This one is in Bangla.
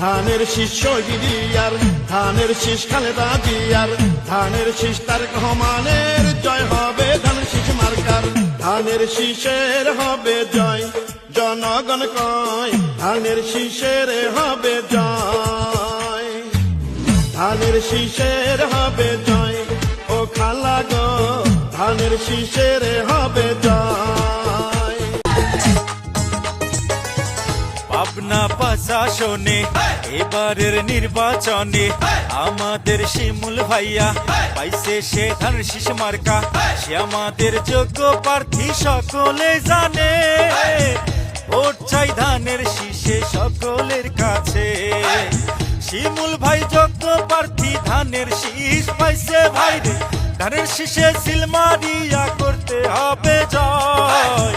ধানের শীষ শহীদ জিয়ার, ধানের শীষ খালেদা জিয়ার, ধানের শীষ তারেক রহমানের, জয় হবে ধানের শীষ মার্কার। ধানের শীষের হবে জয়, জনগণ কয় ধানের শীষের হবে জয়, ধানের শীষের হবে জয়। ও খালা গো ধানের শীষের হবে জয়। পাবনা প্রশাসনে এবারের নির্বাচনে আমাদের শিমুল ভাইয়া পাইছে সে ধানের শীষ মার্কা। সে আমাদের যোগ্য প্রার্থী সকলে জানে, ভোট চাই ধানের শীষে সকলের কাছে। শিমুল ভাই যোগ্য প্রার্থী, ধানের শীষ পাইছে ভাই রে, ধানের শীষে সিল মারিয়া করতে হবে জয়।